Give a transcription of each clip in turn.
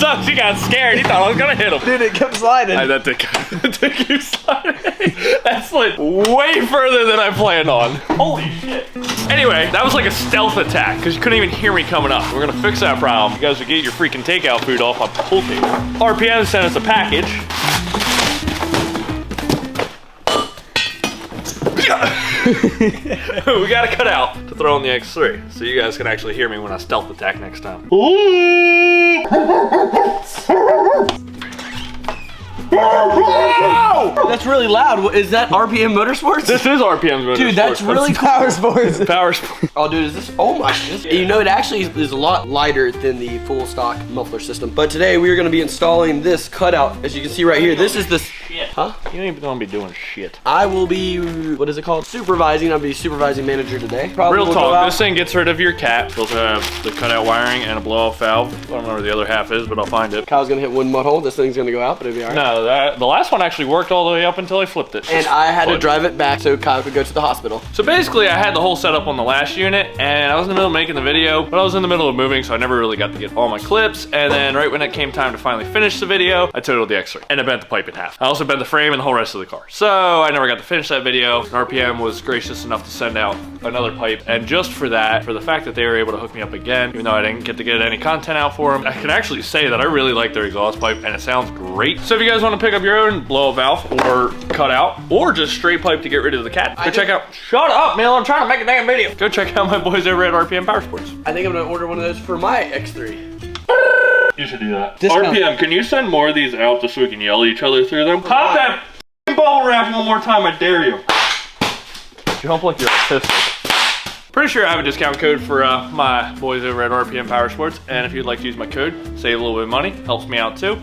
sucks. He got scared. He thought I was gonna hit him. Dude, it kept sliding. That did keep sliding. That slid way further than I planned on. Holy shit. Anyway, that was like a stealth attack because you couldn't even hear me coming up. We're gonna fix that problem. You guys will get your freaking takeout food off my pool table. RPM sent us a package. We got a cutout to throw on the X3 so you guys can actually hear me when I stealth attack next time. That's really loud. Is that RPM Motorsports? This is RPM Motorsports. Dude, that's really Power Sports. Power Sports. Oh, dude, is this? Oh my goodness. You know, it actually is a lot lighter than the full stock muffler system. But today we are going to be installing this cutout. As you can see right here, this is the. Shit. Huh? You ain't gonna be doing shit. I will be. What is it called? Supervising. I'll be supervising manager today. Probably Real talk. This thing gets rid of your cap. It'll have the cutout wiring and a blow-off valve. I don't know where the other half is, but I'll find it. Kyle's gonna hit one mud hole. This thing's gonna go out, but it'll be alright. No, the last one actually worked all the way up until I flipped it. And I had to drive it back so Kyle could go to the hospital. So basically, I had the whole setup on the last unit, and I was in the middle of making the video, but I was in the middle of moving, so I never really got to get all my clips. And then right when it came time to finally finish the video, I totaled the X3, and I bent the pipe in half. I also bent the frame and the whole rest of the car. So I never got to finish that video. And RPM was gracious enough to send out another pipe, and just for that, for the fact that they were able to hook me up again, even though I didn't get to get any content out for them, I can actually say that I really like their exhaust pipe, and it sounds great. So if you guys want to pick up your own blow valve or cutout, or just straight pipe to get rid of the cat, go check out. Shut up, man! I'm trying to make a damn video. Go check out my boys over at RPM Power Sports. I think I'm gonna order one of those for my X3. You should do that. Discount. RPM, can you send more of these out just so we can yell at each other through them? Pop that bubble wrap one more time, I dare you. Jump like you're autistic. Pretty sure I have a discount code for my boys over at RPM Power Sports, and if you'd like to use my code, save a little bit of money, helps me out too.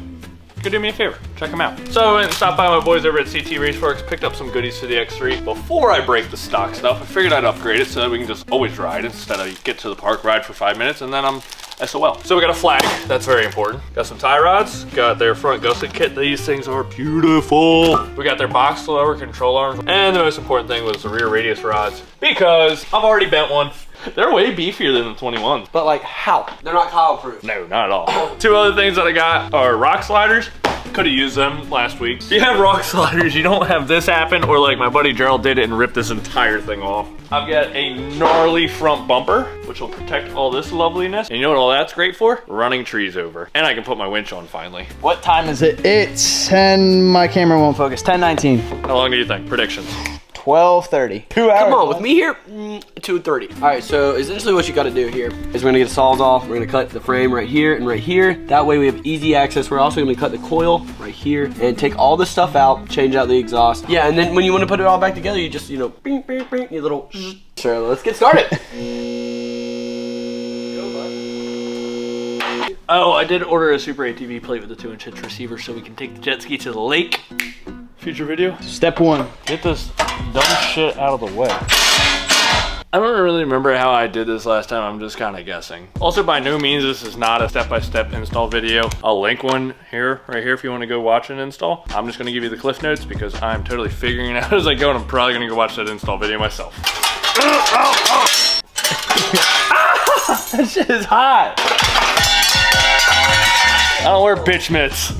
Go do me a favor, check them out. So I went and stopped by my boys over at CTRaceWorx, picked up some goodies for the X3. Before I break the stock stuff, I figured I'd upgrade it so that we can just always ride instead of get to the park, ride for 5 minutes, and then I'm SOL. So we got a flag, that's very important. Got some tie rods, got their front gusset kit. These things are beautiful. We got their box lower control arms, and the most important thing was the rear radius rods, because I've already bent one. They're way beefier than the 21s. But like, how? They're not Kyle proof. No, not at all. Two other things that I got are rock sliders. Could have used them last week. If you have rock sliders, you don't have this happen, or like my buddy Gerald did it and ripped this entire thing off. I've got a gnarly front bumper, which will protect all this loveliness. And you know what all that's great for? Running trees over. And I can put my winch on finally. What time is it? It's 10, my camera won't focus, 10:19. How long do you think? Predictions. 12:30. 2 hours. Come on, with me here, 2:30. All right, so essentially what you gotta do here is we're gonna get the saws off. We're gonna cut the frame right here and right here. That way we have easy access. We're also gonna cut the coil right here and take all this stuff out, change out the exhaust. Yeah, and then when you wanna put it all back together, you just, you know, bing, bing, bing, your little, sure, let's get started. Oh, I did order a Super ATV plate with a 2-inch hitch receiver so we can take the jet ski to the lake. Future video. Step 1. Get this dumb shit out of the way. I don't really remember how I did this last time. I'm just kind of guessing. Also, by no means, this is not a step-by-step install video. I'll link one here, right here, if you want to go watch an install. I'm just going to give you the cliff notes because I'm totally figuring it out as I go, and I'm probably going to go watch that install video myself. That shit is hot. I don't wear bitch mitts.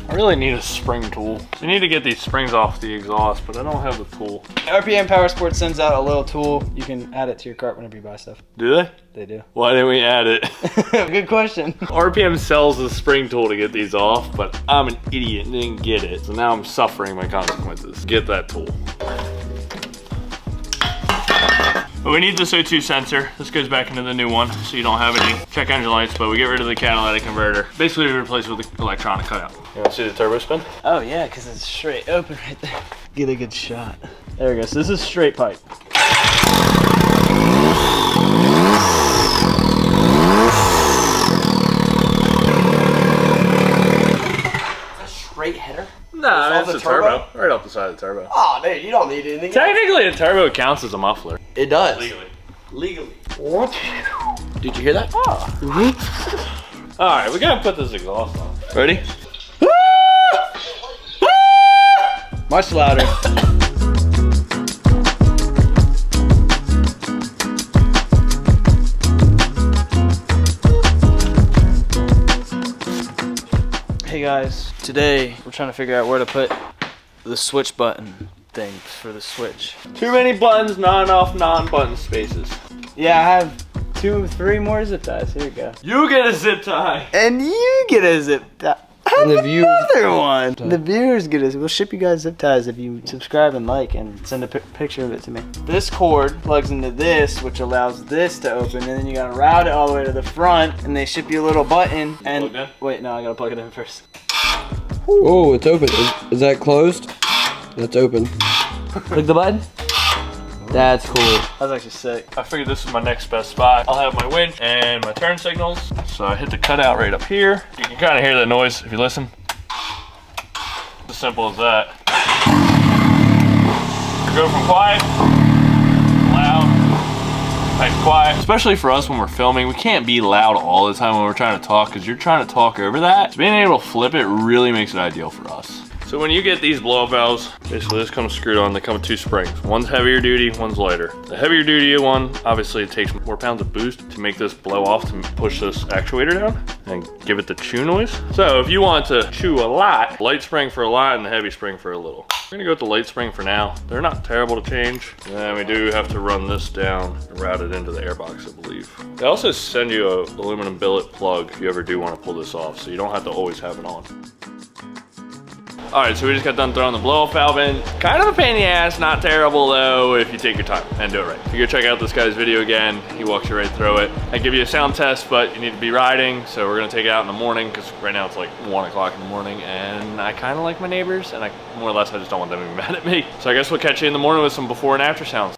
I really need a spring tool. We need to get these springs off the exhaust, but I don't have the tool. RPM Power Sports sends out a little tool. You can add it to your cart whenever you buy stuff. Do they? They do. Why didn't we add it? Good question. RPM sells the spring tool to get these off, but I'm an idiot and didn't get it. So now I'm suffering my consequences. Get that tool. But we need this O2 sensor. This goes back into the new one, so you don't have any check engine lights, but we get rid of the catalytic converter. Basically, we replace it with the electronic cutout. You wanna see the turbo spin? Oh yeah, because it's straight open right there. Get a good shot. There we go, so this is straight pipe. Straight header? No, that's the turbo. Right off the side of the turbo. Oh, dude, you don't need anything. Technically, a turbo counts as a muffler. It does. Legally. What? Did you hear that? Oh. All right, we gotta put this exhaust on. Ready? Much louder. guys. Today we're trying to figure out where to put the switch button thing for the switch. Too many buttons, not enough non-button spaces. Yeah, I have 2, 3 more zip ties. Here we go. You get a zip tie. And you get a zip tie. And the viewers, Another one. The viewers get us. We'll ship you guys zip ties if you subscribe and like and send a picture of it to me. This cord plugs into this, which allows this to open, and then you gotta route it all the way to the front, and they ship you a little button. And wait, no, I gotta plug it in first. oh, it's open. Is that closed? That's open. Click the button. That's cool. That's actually sick. I figured this is my next best spot. I'll have my winch and my turn signals. So I hit the cutout right up here. You can kind of hear that noise if you listen. As simple as that. Go from quiet, loud, back to quiet. Especially for us when we're filming, we can't be loud all the time when we're trying to talk because you're trying to talk over that. So being able to flip it really makes it ideal for us. So when you get these blow valves, basically this comes screwed on. They come with 2 springs. One's heavier duty, one's lighter. The heavier duty one, obviously it takes more pounds of boost to make this blow off to push this actuator down and give it the chew noise. So if you want to chew a lot, light spring for a lot and the heavy spring for a little. We're gonna go with the light spring for now. They're not terrible to change. And then we do have to run this down and route it into the airbox, I believe. They also send you a aluminum billet plug if you ever do want to pull this off, so you don't have to always have it on. All right, so we just got done throwing the blow-off valve in. Kind of a pain in the ass, not terrible though if you take your time and do it right. If you go check out this guy's video again, he walks you right through it. I give you a sound test, but you need to be riding, so we're gonna take it out in the morning because right now it's like 1 o'clock in the morning and I kind of like my neighbors and I more or less I just don't want them to be mad at me. So I guess we'll catch you in the morning with some before and after sounds.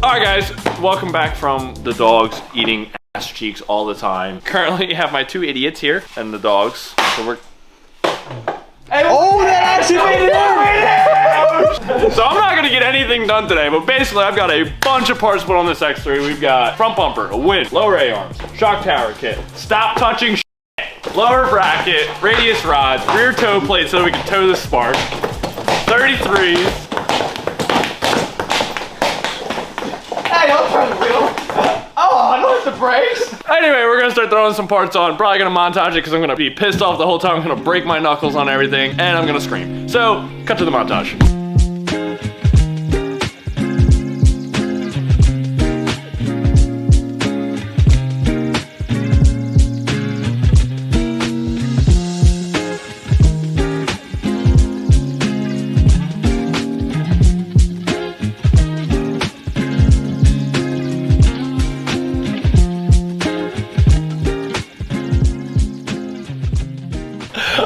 All right, guys, welcome back from the dogs eating ass cheeks all the time. Currently, you have my 2 idiots here and the dogs. So we're. Oh, that actually made it out! So I'm not gonna get anything done today, but basically I've got a bunch of parts put on this X3. We've got front bumper, a winch, lower A-arms, shock tower kit, stop touching shit, lower bracket, radius rods, rear toe plate so we can tow the spark, 33s. Hey, don't turn the wheel. Oh, I know it's the brakes. Anyway, we're gonna start throwing some parts on. Probably gonna montage it because I'm gonna be pissed off the whole time. I'm gonna break my knuckles on everything and I'm gonna scream. So, cut to the montage.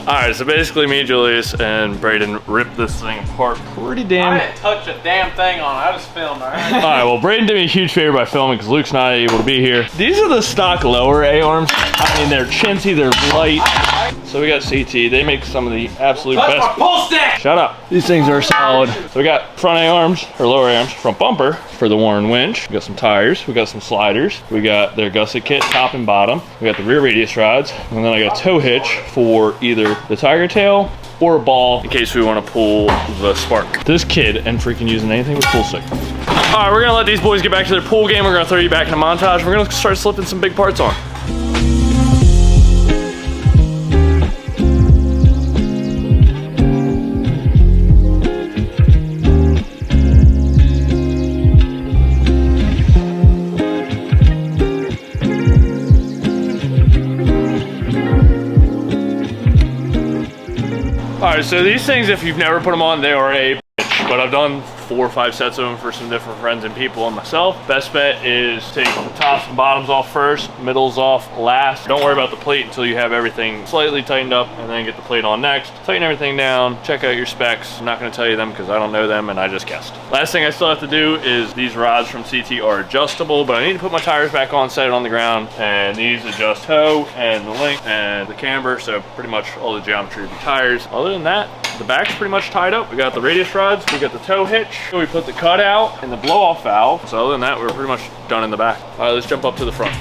Alright, so basically me, Julius, and Braden ripped this thing apart pretty damn. I didn't touch a damn thing on it. I just filmed, alright? Alright, well, Braden did me a huge favor by filming because Luke's not able to be here. These are the stock lower A-arms. I mean, they're chintzy, they're light. So we got CT. They make some of the absolute best. My pull stick! Shut up. These things are solid. So we got front A-arms, or lower A-arms, front bumper for the Warren winch. We got some tires. We got some sliders. We got their gusset kit, top and bottom. We got the rear radius rods. And then I got a tow hitch for either the tiger tail or a ball in case we want to pull the spark. This kid and freaking using anything with pull stick. All right, we're gonna let these boys get back to their pool game. We're gonna throw you back in a montage. We're gonna start slipping some big parts on. All right, so these things, if you've never put them on, they are a bitch, but I've done 4 or 5 sets of them for some different friends and people and myself. Best bet is take the tops and bottoms off first, middles off last. Don't worry about the plate until you have everything slightly tightened up, and then get the plate on next. Tighten everything down, check out your specs. I'm not gonna tell you them because I don't know them and I just guessed. Last thing I still have to do is these rods from CT are adjustable, but I need to put my tires back on, set it on the ground, and these adjust toe and the length and the camber, so pretty much all the geometry of the tires. Other than that, the back's pretty much tied up. We got the radius rods, we got the tow hitch, we put the cutout and the blow-off valve. So other than that, we're pretty much done in the back. All right, let's jump up to the front.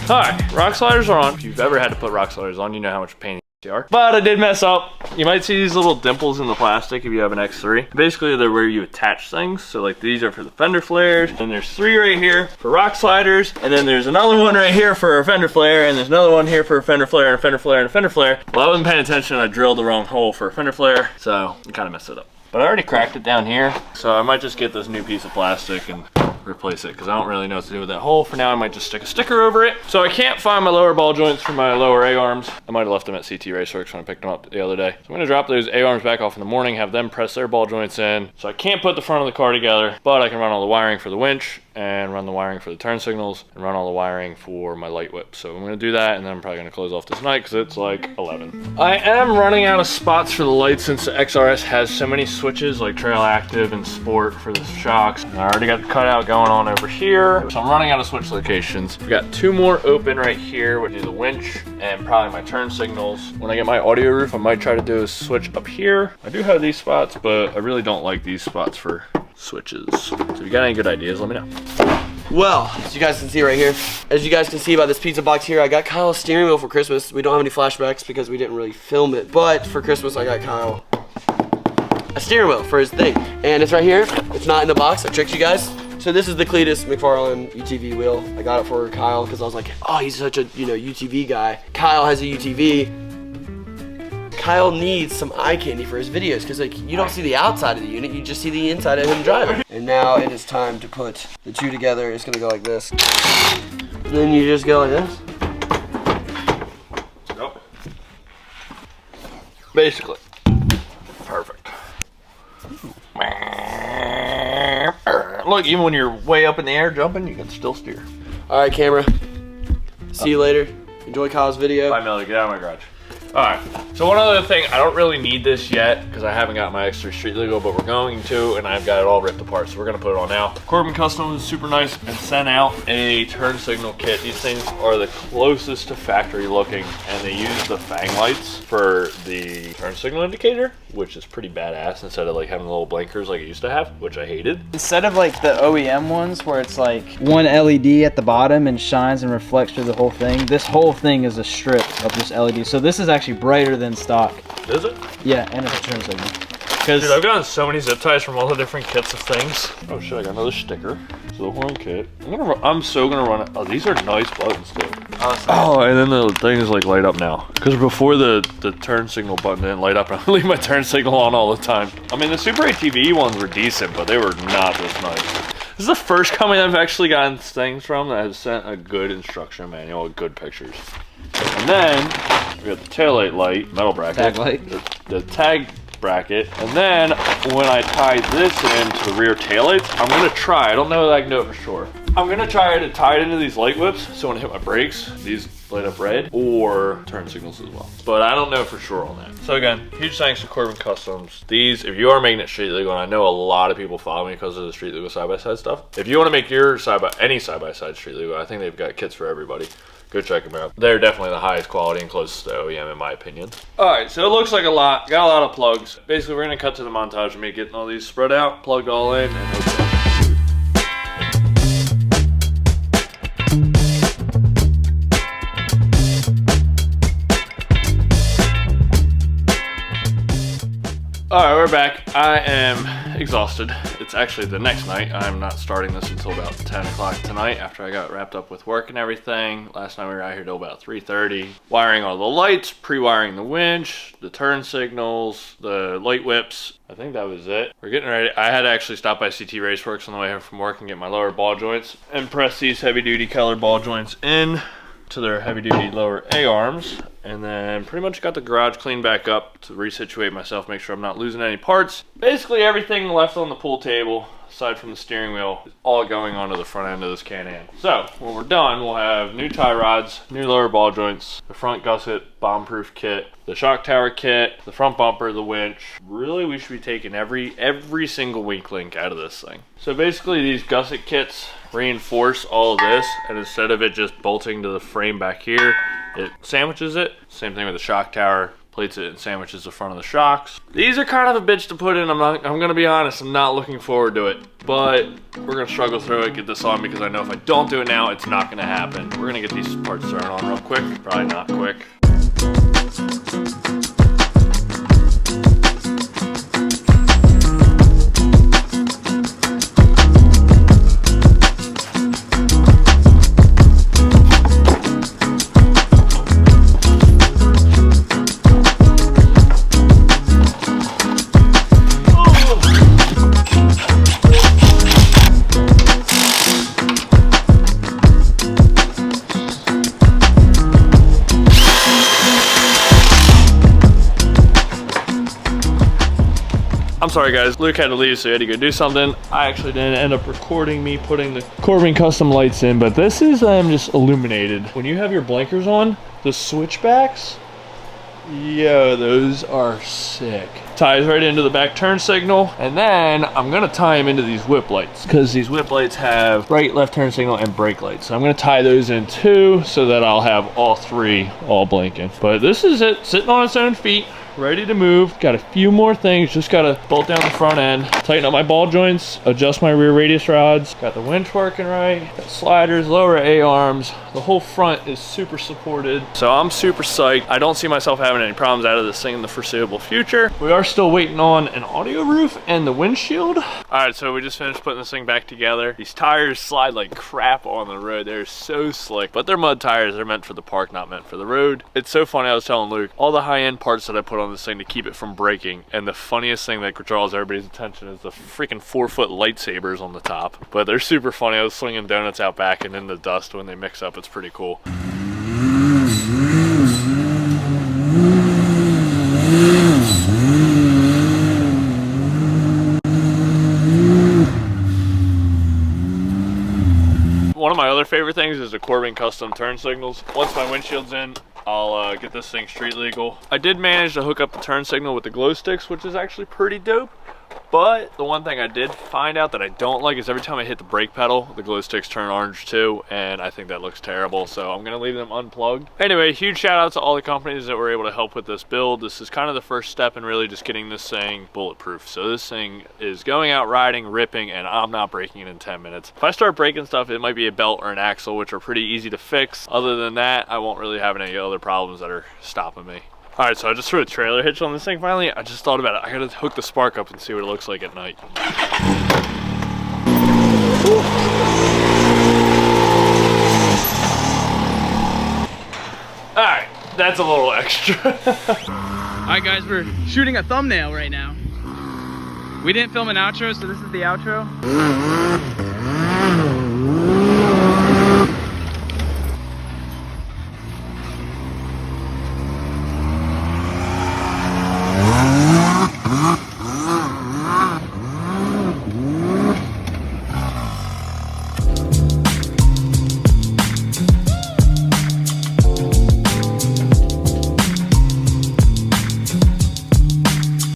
All right, rock sliders are on. If you've ever had to put rock sliders on, you know how much pain they are. But I did mess up. You might see these little dimples in the plastic if you have an X3. Basically, they're where you attach things. So like these are for the fender flares. And there's 3 right here for rock sliders. And then there's another one right here for a fender flare. And there's another one here for a fender flare and a fender flare and a fender flare. Well, I wasn't paying attention. I drilled the wrong hole for a fender flare. So I kind of messed it up. But I already cracked it down here. So I might just get this new piece of plastic and replace it because I don't really know what to do with that hole. For now, I might just stick a sticker over it. So I can't find my lower ball joints for my lower A-arms. I might have left them at CTRaceWorx when I picked them up the other day. So I'm gonna drop those A-arms back off in the morning, have them press their ball joints in. So I can't put the front of the car together, but I can run all the wiring for the winch and run the wiring for the turn signals and run all the wiring for my light whip. So I'm gonna do that, and then I'm probably gonna close off this night because it's like 11. I am running out of spots for the lights since the XRS has so many switches like Trail Active and Sport for the shocks. And I already got the cutout going on over here. So I'm running out of switch locations. We got 2 more open right here, which is the winch and probably my turn signals. When I get my audio roof, I might try to do a switch up here. I do have these spots, but I really don't like these spots for switches. So if you got any good ideas, let me know. Well, as you guys can see right here, as you guys can see by this pizza box here, I got Kyle a steering wheel for Christmas. We don't have any flashbacks because we didn't really film it, but for Christmas I got Kyle a steering wheel for his thing. And it's right here. It's not in the box. I tricked you guys. So this is the Cletus McFarlane UTV wheel. I got it for Kyle because I was like, oh, he's such a, UTV guy. Kyle has a UTV. Kyle needs some eye candy for his videos because like you don't see the outside of the unit, you just see the inside of him driving. And now it is time to put the 2 together. It's gonna go like this. And then you just go like this. Nope. Basically. Perfect. Look, even when you're way up in the air jumping, you can still steer. All right, camera. See you later. Enjoy Kyle's video. Bye, Melly. Get out of my garage. All right. So one other thing, I don't really need this yet because I haven't got my X3 street legal, but we're going to, and I've got it all ripped apart, so we're gonna put it on now. Corbin Custom is super nice and sent out a turn signal kit. These things are the closest to factory looking, and they use the fang lights for the turn signal indicator, which is pretty badass instead of like having little blinkers like it used to have, which I hated. Instead of like the OEM ones where it's like one LED at the bottom and shines and reflects through the whole thing, this whole thing is a strip of this LED. So this is actually brighter than stock. Is it? Yeah, and it's a turn signal. Dude, I've gotten so many zip ties from all the different kits of things. Oh shit, I got another sticker. So the horn kit. I'm so gonna run it. Oh, these are nice buttons too. Oh, and then the things like light up now. Because before the turn signal button didn't light up, I would leave my turn signal on all the time. I mean, the Super ATV ones were decent, but they were not this nice. This is the first company I've actually gotten things from that has sent a good instruction manual with good pictures. And then we got the taillight light, metal bracket. Tag light. The tag bracket. And then when I tie this into the rear taillights, I'm gonna try, I don't know that I can do it for sure. I'm gonna try to tie it into these light whips, so when I hit my brakes, these light up red, or turn signals as well. But I don't know for sure on that. So again, huge thanks to Corbin Customs. These, if you are making it street legal, and I know a lot of people follow me because of the street legal side-by-side stuff. If you wanna make your any side-by-side street legal, I think they've got kits for everybody. Go check them out. They're definitely the highest quality and closest to OEM in my opinion. All right, so it looks like a lot. Got a lot of plugs. Basically, we're gonna cut to the montage of me getting all these spread out, plugged all in, and hook it up. All right, we're back. I am exhausted. It's actually the next night. I'm not starting this until about 10 o'clock tonight after I got wrapped up with work and everything. Last night we were out here till about 3:30. Wiring all the lights, pre-wiring the winch, the turn signals, the light whips. I think that was it. We're getting ready. I had to actually stop by CTRaceWorx on the way home from work and get my lower ball joints and press these heavy-duty color ball joints in to their heavy-duty lower A-arms. And then pretty much got the garage cleaned back up to resituate myself, make sure I'm not losing any parts. Basically everything left on the pool table, aside from the steering wheel, is all going onto the front end of this Can-Am. So when we're done, we'll have new tie rods, new lower ball joints, the front gusset bomb-proof kit, the shock tower kit, the front bumper, the winch. Really, we should be taking every single weak link out of this thing. So basically these gusset kits reinforce all of this, and instead of it just bolting to the frame back here, it sandwiches it. Same thing with the shock tower. Plates it and sandwiches the front of the shocks. These are kind of a bitch to put in. I'm gonna be honest, I'm not looking forward to it. But we're gonna struggle through it, get this on, because I know if I don't do it now, it's not gonna happen. We're gonna get these parts thrown on real quick. Probably not quick. I'm sorry guys, Luke had to leave so he had to go do something. I actually didn't end up recording me putting the Corbin custom lights in, but this is just illuminated. When you have your blinkers on, the switchbacks, yo, those are sick. Ties right into the back turn signal, and then I'm gonna tie them into these whip lights, because these whip lights have right, left turn signal, and brake lights. So I'm gonna tie those in too, so that I'll have all three all blinking. But this is it, sitting on its own feet, ready to move. Got a few more things, just gotta bolt down the front end, tighten up my ball joints, adjust my rear radius rods. Got the winch working right, got sliders, lower A-arms. The whole front is super supported. So I'm super psyched. I don't see myself having any problems out of this thing in the foreseeable future. We are still waiting on an audio roof and the windshield. All right, so we just finished putting this thing back together. These tires slide like crap on the road. They're so slick, but they're mud tires. They're meant for the park, not meant for the road. It's so funny, I was telling Luke, all the high-end parts that I put on this thing to keep it from breaking, and the funniest thing that draws everybody's attention is the freaking 4-foot lightsabers on the top. But they're super funny. I was slinging donuts out back and in the dust when they mix up. It's pretty cool. One of my other favorite things is the Corbin custom turn signals. Once my windshield's in, I'll get this thing street legal. I did manage to hook up the turn signal with the glow sticks, which is actually pretty dope. But the one thing I did find out that I don't like is every time I hit the brake pedal, the glow sticks turn orange too, and I think that looks terrible, so I'm gonna leave them unplugged. Anyway, huge shout out to all the companies that were able to help with this build. This is kind of the first step in really just getting this thing bulletproof. So this thing is going out riding, ripping, and I'm not breaking it in 10 minutes. If I start breaking stuff, it might be a belt or an axle, which are pretty easy to fix. Other than that, I won't really have any other problems that are stopping me. All right, so I just threw a trailer hitch on this thing finally. I just thought about it. I gotta hook the spark up and see what it looks like at night. All right, that's a little extra. All right, guys, we're shooting a thumbnail right now. We didn't film an outro, so this is the outro.